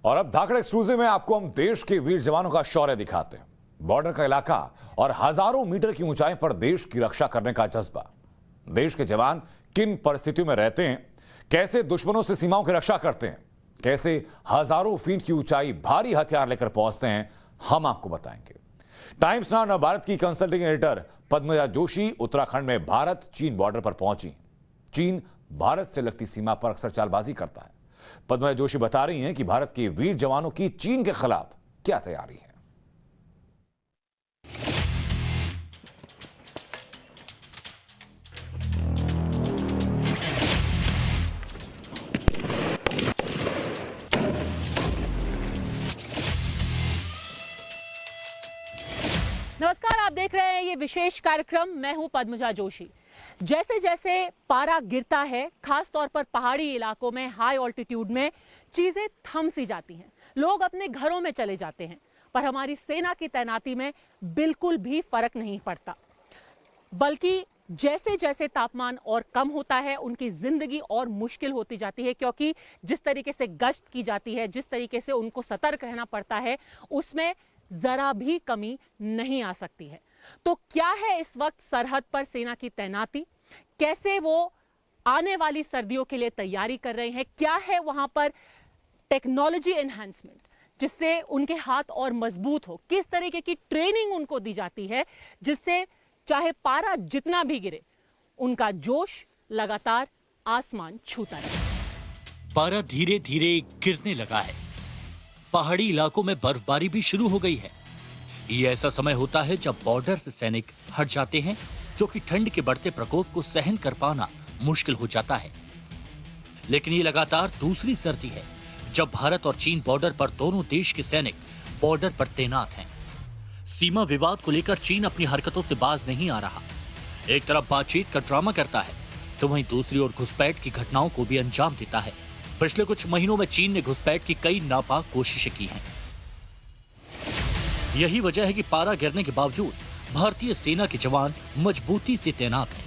और अब धाकड़ एक्सक्लूसिव में आपको हम देश के वीर जवानों का शौर्य दिखाते हैं। बॉर्डर का इलाका और हजारों मीटर की ऊंचाई पर देश की रक्षा करने का जज्बा। देश के जवान किन परिस्थितियों में रहते हैं, कैसे दुश्मनों से सीमाओं की रक्षा करते हैं, कैसे हजारों फीट की ऊंचाई भारी हथियार लेकर पहुंचते हैं, हम आपको बताएंगे। टाइम्स नाउ न भारत की कंसल्टिंग एडिटर पद्मजा जोशी उत्तराखंड में भारत चीन बॉर्डर पर पहुंची। चीन भारत से लगती सीमा पर अक्सर चालबाजी करता है। पद्मजा जोशी बता रही हैं कि भारत के वीर जवानों की चीन के खिलाफ क्या तैयारी है। नमस्कार, आप देख रहे हैं ये विशेष कार्यक्रम। मैं हूं पद्मजा जोशी। जैसे जैसे पारा गिरता है, खास तौर पर पहाड़ी इलाकों में, हाई ऑल्टीट्यूड में, चीजें थम सी जाती हैं। लोग अपने घरों में चले जाते हैं, पर हमारी सेना की तैनाती में बिल्कुल भी फर्क नहीं पड़ता। बल्कि जैसे जैसे तापमान और कम होता है, उनकी जिंदगी और मुश्किल होती जाती है, क्योंकि जिस तरीके से गश्त की जाती है, जिस तरीके से उनको सतर्क रहना पड़ता है, उसमें जरा भी कमी नहीं आ सकती है। तो क्या है इस वक्त सरहद पर सेना की तैनाती, कैसे वो आने वाली सर्दियों के लिए तैयारी कर रहे हैं, क्या है वहां पर टेक्नोलॉजी एनहांसमेंट जिससे उनके हाथ और मजबूत हो, किस तरीके की ट्रेनिंग उनको दी जाती है जिससे चाहे पारा जितना भी गिरे, उनका जोश लगातार आसमान छूता रहे। पारा धीरे धीरे गिरने लगा है। पहाड़ी इलाकों में बर्फबारी भी शुरू हो गई है। ये ऐसा समय होता है जब बॉर्डर से सैनिक हट जाते हैं, क्योंकि ठंड के बढ़ते प्रकोप को सहन कर पाना मुश्किल हो जाता है। लेकिन ये लगातार दूसरी सर्दी है जब भारत और चीन बॉर्डर पर दोनों देश के सैनिक बॉर्डर पर तैनात हैं। सीमा विवाद को लेकर चीन अपनी हरकतों से बाज नहीं आ रहा। एक तरफ बातचीत का ड्रामा करता है, तो वहीं दूसरी ओर घुसपैठ की घटनाओं को भी अंजाम देता है। पिछले कुछ महीनों में चीन ने घुसपैठ की कई नापाक कोशिशें की हैं। यही वजह है कि पारा गिरने के बावजूद भारतीय सेना के जवान मजबूती से तैनात हैं,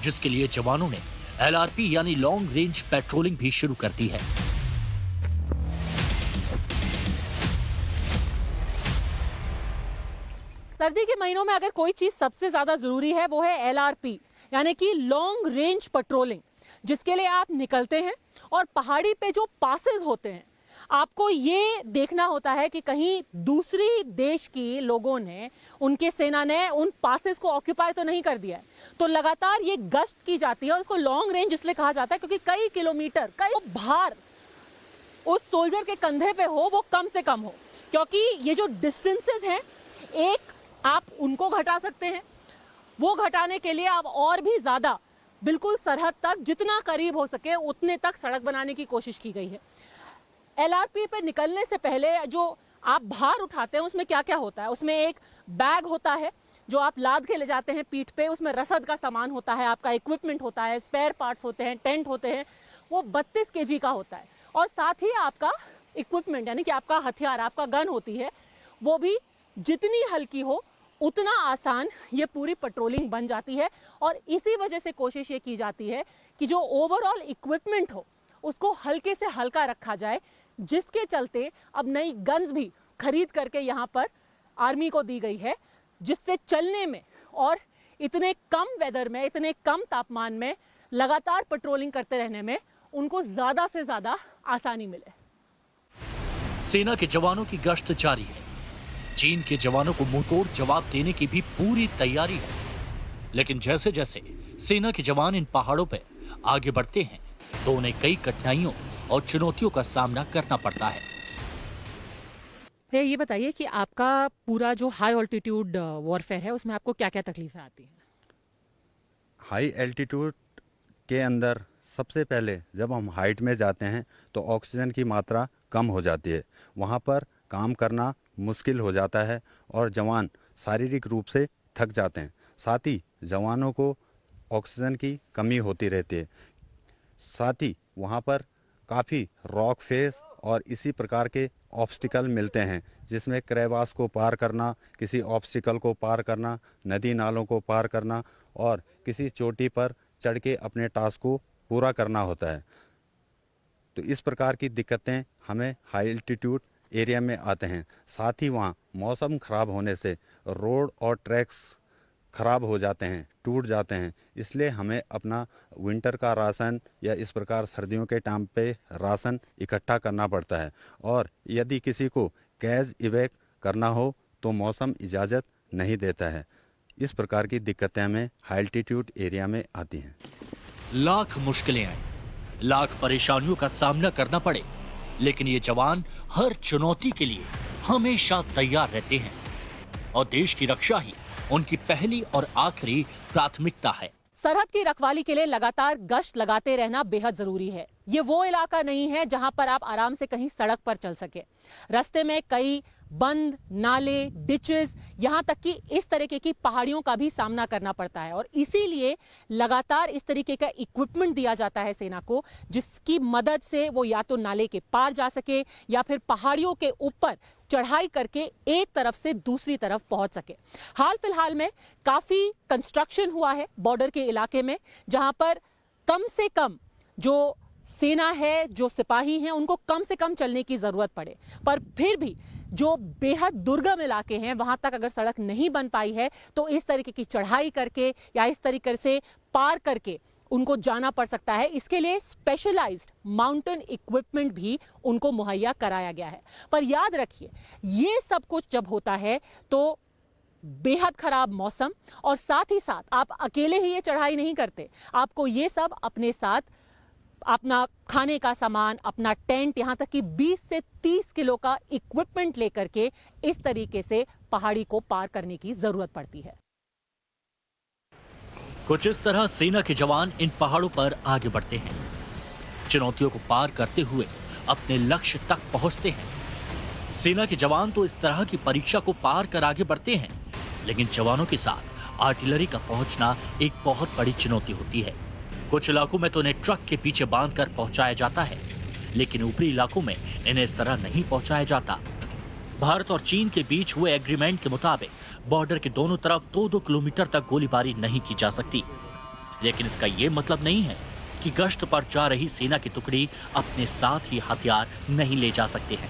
जिसके लिए जवानों ने एलआरपी यानी लॉन्ग रेंज पेट्रोलिंग भी शुरू कर दी है। सर्दी के महीनों में अगर कोई चीज सबसे ज्यादा जरूरी है वो है एलआरपी यानी कि लॉन्ग रेंज पेट्रोलिंग, जिसके लिए आप निकलते हैं और पहाड़ी पे जो पासेस होते हैं, आपको ये देखना होता है कि कहीं दूसरी देश की लोगों ने, उनके सेना ने उन पासेस को ऑक्यूपाई तो नहीं कर दिया है। तो लगातार ये गश्त की जाती है और उसको लॉन्ग रेंज इसलिए कहा जाता है क्योंकि कई किलोमीटर, कई भार उस सोल्जर के कंधे पे हो वो कम से कम हो, क्योंकि ये जो डिस्टेंसेस हैं, एक आप उनको घटा सकते हैं, वो घटाने के लिए आप और भी ज्यादा बिल्कुल सरहद तक जितना करीब हो सके उतने तक सड़क बनाने की कोशिश की गई है। एलआरपी पे निकलने से पहले जो आप भार उठाते हैं उसमें क्या क्या होता है? उसमें एक बैग होता है जो आप लाद के ले जाते हैं पीठ पे, उसमें रसद का सामान होता है, आपका इक्विपमेंट होता है, स्पेयर पार्ट्स होते हैं, टेंट होते हैं। वो 32 केजी का होता है और साथ ही आपका इक्विपमेंट यानी कि आपका हथियार, आपका गन होती है, वो भी जितनी हल्की हो उतना आसान ये पूरी पेट्रोलिंग बन जाती है। और इसी वजह से कोशिश ये की जाती है कि जो ओवरऑल इक्विपमेंट हो उसको हल्के से हल्का रखा जाए, जिसके चलते अब नई गन्स भी खरीद करके यहाँ पर आर्मी को दी गई है, जिससे चलने में और इतने कम वेदर में, इतने कम तापमान में लगातार पेट्रोलिंग करते रहने में उनको ज्यादा से ज्यादा आसानी मिले। सेना के जवानों की गश्त जारी है। चीन के जवानों को मुंहतोड़ जवाब देने की भी पूरी तैयारी है। लेकिन जैसे जैसे सेना के जवान इन पहाड़ों पर आगे बढ़ते हैं, तो उन्हें कई कठिनाइयों और चुनौतियों का सामना करना पड़ता है। ये बताइए कि आपका पूरा जो हाई ऑल्टीट्यूड वॉरफेयर है उसमें आपको क्या क्या तकलीफें आती हैं? हाई एल्टीट्यूड के अंदर सबसे पहले जब हम हाइट में जाते हैं तो ऑक्सीजन की मात्रा कम हो जाती है, वहाँ पर काम करना मुश्किल हो जाता है और जवान शारीरिक रूप से थक जाते हैं। साथ ही जवानों को ऑक्सीजन की कमी होती रहती है। साथ ही वहाँ पर काफ़ी रॉक फेस और इसी प्रकार के ऑब्स्टिकल मिलते हैं, जिसमें क्रेवास को पार करना, किसी ऑब्स्टिकल को पार करना, नदी नालों को पार करना और किसी चोटी पर चढ़ के अपने टास्क को पूरा करना होता है। तो इस प्रकार की दिक्कतें हमें हाई एल्टीट्यूड एरिया में आते हैं। साथ ही वहाँ मौसम ख़राब होने से रोड और ट्रैक्स ख़राब हो जाते हैं, टूट जाते हैं। इसलिए हमें अपना विंटर का राशन या इस प्रकार सर्दियों के टाइम पे राशन इकट्ठा करना पड़ता है। और यदि किसी को कैश इवैक करना हो तो मौसम इजाज़त नहीं देता है। इस प्रकार की दिक्कतें हमें हाई एल्टीट्यूड एरिया में आती हैं। लाख मुश्किलें आए, लाख परेशानियों का सामना करना पड़े, लेकिन ये जवान हर चुनौती के लिए हमेशा तैयार रहते हैं और देश की रक्षा ही उनकी पहली और आखिरी प्राथमिकता है। सरहद की रखवाली के लिए लगातार गश्त लगाते रहना बेहद जरूरी है। ये वो इलाका नहीं है जहां पर आप आराम से कहीं सड़क पर चल सके। रास्ते में कई बंद, नाले, डिचेस, यहां तक कि इस तरीके की पहाड़ियों का भी सामना करना पड़ता है और इसीलिए लगातार इस तरीके का इक्विपमेंट दिया जाता है सेना को, जिसकी मदद से वो या तो नाले के पार जा सके या फिर पहाड़ियों के ऊपर चढ़ाई करके एक तरफ से दूसरी तरफ पहुंच सके। हाल फिलहाल में काफी कंस्ट्रक्शन हुआ है बॉर्डर के इलाके में, जहां पर कम से कम जो सेना है, जो सिपाही हैं, उनको कम से कम चलने की जरूरत पड़े। पर फिर भी जो बेहद दुर्गम इलाके हैं वहां तक अगर सड़क नहीं बन पाई है तो इस तरीके की चढ़ाई करके या इस तरीके से पार करके उनको जाना पड़ सकता है। इसके लिए स्पेशलाइज्ड माउंटेन इक्विपमेंट भी उनको मुहैया कराया गया है। पर याद रखिए, ये सब कुछ जब होता है तो बेहद खराब मौसम और साथ ही साथ आप अकेले ही ये चढ़ाई नहीं करते, आपको ये सब अपने साथ अपना खाने का सामान, अपना टेंट, यहां तक कि 20 से 30 किलो का इक्विपमेंट लेकर के इस तरीके से पहाड़ी को पार करने की जरूरत पड़ती है। कुछ इस तरह सेना के जवान इन पहाड़ों पर आगे बढ़ते हैं, चुनौतियों को पार करते हुए अपने लक्ष्य तक पहुंचते हैं। सेना के जवान तो इस तरह की परीक्षा को पार कर आगे बढ़ते हैं, लेकिन जवानों के साथ आर्टिलरी का पहुंचना एक बहुत बड़ी चुनौती होती है। कुछ इलाकों में तो इन्हें ट्रक के पीछे बांधकर पहुंचाया जाता है, लेकिन ऊपरी इलाकों में इन्हें इस तरह नहीं पहुंचाया जाता। भारत और चीन के बीच हुए एग्रीमेंट के मुताबिक बॉर्डर के दोनों तरफ 2-2 किलोमीटर तक गोलीबारी नहीं की जा सकती, लेकिन इसका ये मतलब नहीं है कि गश्त पर जा रही सेना की टुकड़ी अपने साथ ही हथियार नहीं ले जा सकते हैं।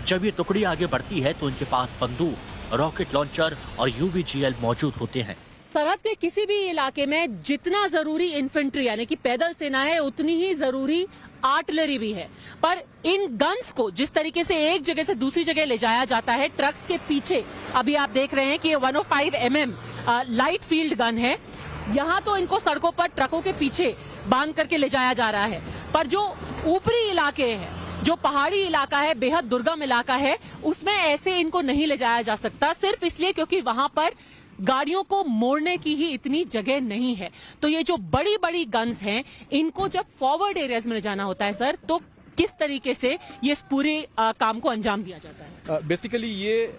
जब ये टुकड़ी आगे बढ़ती है तो इनके पास बंदूक, रॉकेट लॉन्चर और यूवीजीएल मौजूद होते हैं। सरहद के किसी भी इलाके में जितना जरूरी इन्फेंट्री यानी कि पैदल सेना है, उतनी ही जरूरी आर्टिलरी भी है। पर इन गन्स को जिस तरीके से एक जगह से दूसरी जगह ले जाया जाता है ट्रक्स के पीछे, अभी आप देख रहे हैं कि ये 105 mm लाइट फील्ड गन है। यहाँ तो इनको सड़कों पर ट्रकों के पीछे बांध करके ले जाया जा रहा है, पर जो ऊपरी इलाके हैं, जो पहाड़ी इलाका है, बेहद दुर्गम इलाका है, उसमें ऐसे इनको नहीं ले जाया जा सकता, सिर्फ इसलिए क्योंकि वहां पर गाड़ियों को मोड़ने की ही इतनी जगह नहीं है। तो ये जो बड़ी बड़ी गन्स हैं, इनको जब फॉरवर्ड एरियाज में ले जाना होता है सर, तो किस तरीके से ये पूरे काम को अंजाम दिया जाता है? बेसिकली ये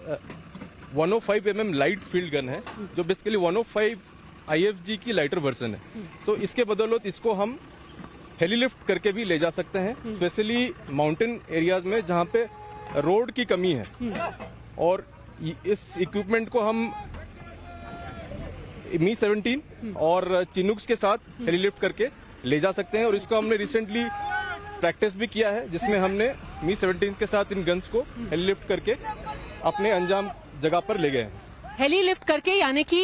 105 mm लाइट फील्ड गन है, जो बेसिकली 105 IFG की लाइटर वर्जन है। तो इसके बदौलत इसको हम हेली लिफ्ट करके भी ले जा सकते हैं, स्पेशली माउंटेन एरियाज में जहाँ पे रोड की कमी है। और इस इक्विपमेंट को हम Mi-17 और चिनूक्स के साथ हेली लिफ्ट करके ले जा सकते हैं। और इसको हमने रिसेंटली प्रैक्टिस भी किया है, जिसमें हमने Mi-17 के साथ इन गन्स को हेली लिफ्ट करके अपने अंजाम जगह पर ले गए हैं। हेली लिफ्ट करके यानी कि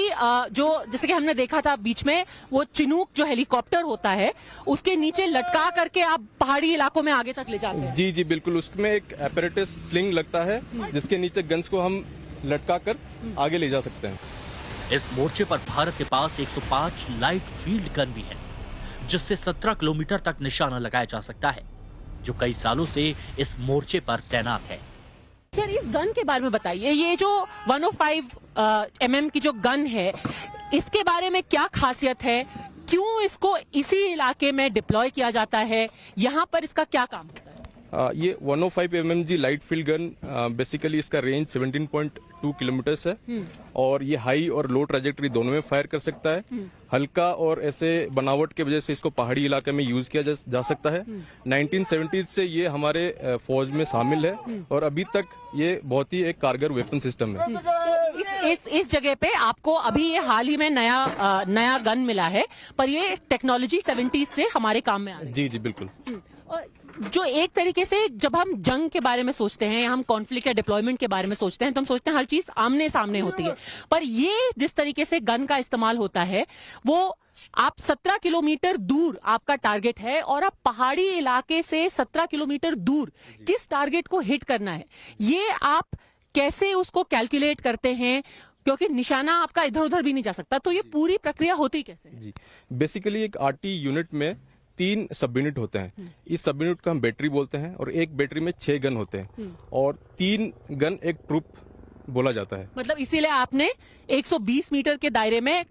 जो जैसे कि हमने देखा था बीच में, वो चिनूक जो हेलीकॉप्टर होता है उसके नीचे लटका करके आप पहाड़ी इलाकों में आगे तक ले जाते हैं। जी जी बिल्कुल, उसमें एक एपरेटस स्लिंग लगता है जिसके नीचे गन्स को हम लटका कर आगे ले जा सकते हैं। इस मोर्चे पर भारत के पास 105 लाइट फील्ड गन भी है, जिससे 17 किलोमीटर तक निशाना लगाया जा सकता है, जो कई सालों से इस मोर्चे पर तैनात है। सर, इस गन के बारे में बताइए, ये जो 105 mm की जो गन है, इसके बारे में क्या खासियत है, क्यों इसको इसी इलाके में डिप्लॉय किया जाता है, यहाँ पर इसका क्या काम होता है? ये 105 mmG light field gun, basically इसका रेंज 17.2 किलोमीटर्स है और ये हाई और लो ट्रैजेक्टरी दोनों में फायर कर सकता है। हल्का और ऐसे बनावट के वजह से इसको पहाड़ी इलाके में यूज किया जा सकता है। 1970s से ये हमारे फौज में शामिल है और अभी तक ये बहुत ही एक कारगर वेपन सिस्टम है। इस जगह पे आपको अभी ये हाल ही में नया गन मिला है, पर ये टेक्नोलॉजी 70s से हमारे काम में आ रही है। जी जी बिल्कुल। जो एक तरीके से जब हम जंग के बारे में सोचते हैं, हम कॉन्फ्लिक्ट या डिप्लॉयमेंट के बारे में सोचते हैं, तो हम सोचते हैं हर चीज आमने सामने होती है। पर ये जिस तरीके से गन का इस्तेमाल होता है, वो आप 17 किलोमीटर दूर आपका टारगेट है और आप पहाड़ी इलाके से 17 किलोमीटर दूर किस टारगेट को हिट करना है, ये आप कैसे उसको कैलकुलेट करते हैं? क्योंकि निशाना आपका इधर उधर भी नहीं जा सकता, तो ये पूरी प्रक्रिया होती कैसे है? जी, बेसिकली एक आरटी यूनिट में 3 सब यूनिट होते हैं। इस सब यूनिट को हम बैटरी बोलते हैं और एक बैटरी में 6 गन होते हैं और 3 गन एक ट्रूप बोला जाता है। मतलब इसीलिए आपने 120 मीटर के दायरे में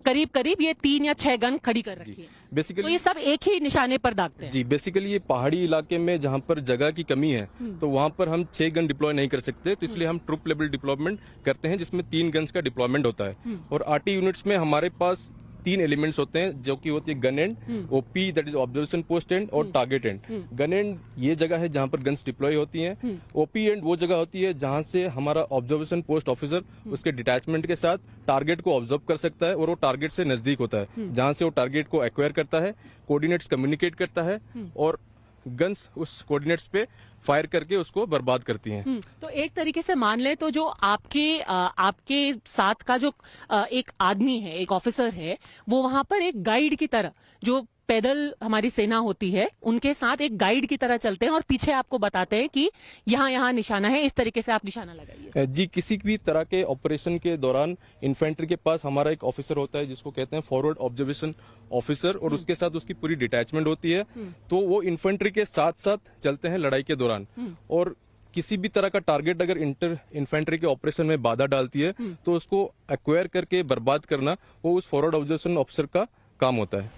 करीब करीब ये 3 या 6 गन खड़ी कर रखी है। तो बेसिकली ये सब एक ही निशाने पर दागते हैं। जी, बेसिकली ये पहाड़ी इलाके में जहाँ पर जगह की कमी है तो वहाँ पर हम 6 गन डिप्लॉय नहीं कर सकते, तो इसलिए हम ट्रूप लेवल डिप्लॉयमेंट करते हैं जिसमें 3 गन्स का डिप्लॉयमेंट होता है। और आरटी यूनिट्स में हमारे पास 3 एलिमेंट्स होते हैं जो कि होती है gun and, OP that is observation post and, और टारगेट एंड। गन एंड ये जगह है जहां पर गन्स डिप्लॉय होती हैं। ओपी एंड वो जगह होती है जहां से हमारा ऑब्जर्वेशन पोस्ट ऑफिसर उसके डिटैचमेंट के साथ टारगेट को ऑब्जर्व कर सकता है और वो टारगेट से नजदीक होता है, जहां से वो टारगेट को एक्वायर करता है, कोऑर्डिनेट्स कम्युनिकेट करता है और गन्स उस कोऑर्डिनेट्स पे फायर करके उसको बर्बाद करती हैं। तो एक तरीके से मान ले तो जो आपके साथ का जो एक आदमी है, एक ऑफिसर है, वो वहां पर एक गाइड की तरह, जो पैदल हमारी सेना होती है उनके साथ एक गाइड की तरह चलते हैं और पीछे आपको बताते हैं कि यहाँ यहाँ निशाना है, इस तरीके से आप निशाना लगाइए। जी, किसी भी तरह के ऑपरेशन के दौरान इन्फेंट्री के पास हमारा एक ऑफिसर होता है जिसको कहते हैं फॉरवर्ड ऑब्जर्वेशन ऑफिसर, और उसके साथ उसकी पूरी डिटैचमेंट होती है। तो वो इन्फेंट्री के साथ साथ चलते हैं लड़ाई के दौरान, और किसी भी तरह का टारगेट अगर इन्फेंट्री के ऑपरेशन में बाधा डालती है तो उसको एक्वायर करके बर्बाद करना वो उस फॉरवर्ड ऑब्जर्वेशन ऑफिसर का काम होता है।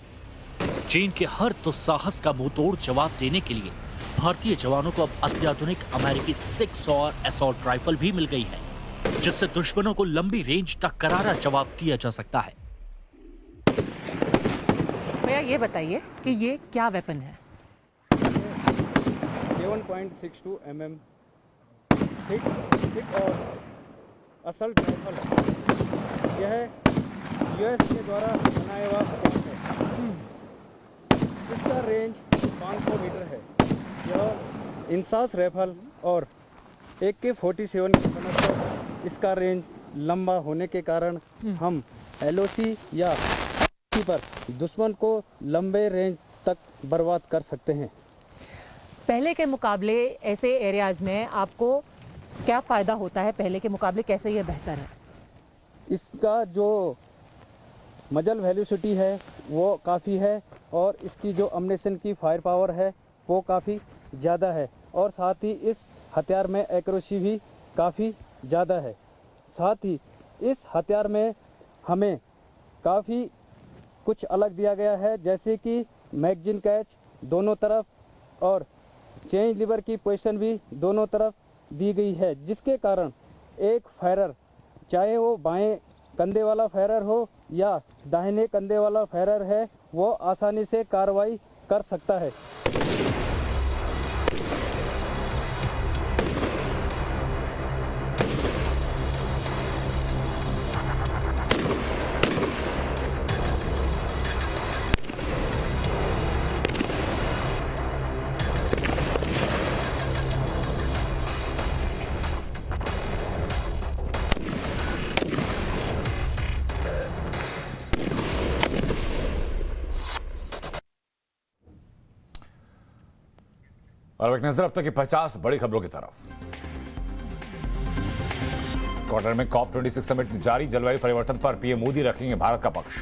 चीन के हर दुस्साहस का मुंहतोड़ जवाब देने के लिए भारतीय जवानों को अब अत्याधुनिक अमेरिकी 600 असॉल्ट राइफल भी मिल गई है, जिससे दुश्मनों को लंबी रेंज तक करारा जवाब दिया जा सकता है। भैया ये बताइए कि ये क्या वेपन है? 7.62 mm थिक और असल्ट राइफल है। यह यूएस के द्वारा बनाया हुआ हथियार है। इसका रेंज 500 मीटर है। यह इंसास राइफल और AK-47 की बनस्पत इसका रेंज लंबा होने के कारण हम LOC या पर दुश्मन को लंबे रेंज तक बर्बाद कर सकते हैं। पहले के मुकाबले ऐसे एरियाज में आपको क्या फायदा होता है? पहले के मुकाबले कैसे ये बेहतर है? इसका जो मजल वेलोसिटी है वो काफ़ी है और इसकी जो अम्युनिशन की फायर पावर है वो काफ़ी ज़्यादा है, और साथ ही इस हथियार में एक्यूरेसी भी काफ़ी ज़्यादा है। साथ ही इस हथियार में हमें काफ़ी कुछ अलग दिया गया है, जैसे कि मैगजीन कैच दोनों तरफ और चेंज लीवर की पोजीशन भी दोनों तरफ दी गई है, जिसके कारण एक फायरर, चाहे वो बाएं कंधे वाला फायरर हो या दाहिने कंधे वाला फायरर है, वो आसानी से कार्रवाई कर सकता है। और एक नजर अब तक की 50 बड़ी खबरों की तरफ। क्वार्टर में COP26 समिट जारी, जलवायु परिवर्तन पर पीएम मोदी रखेंगे भारत का पक्ष।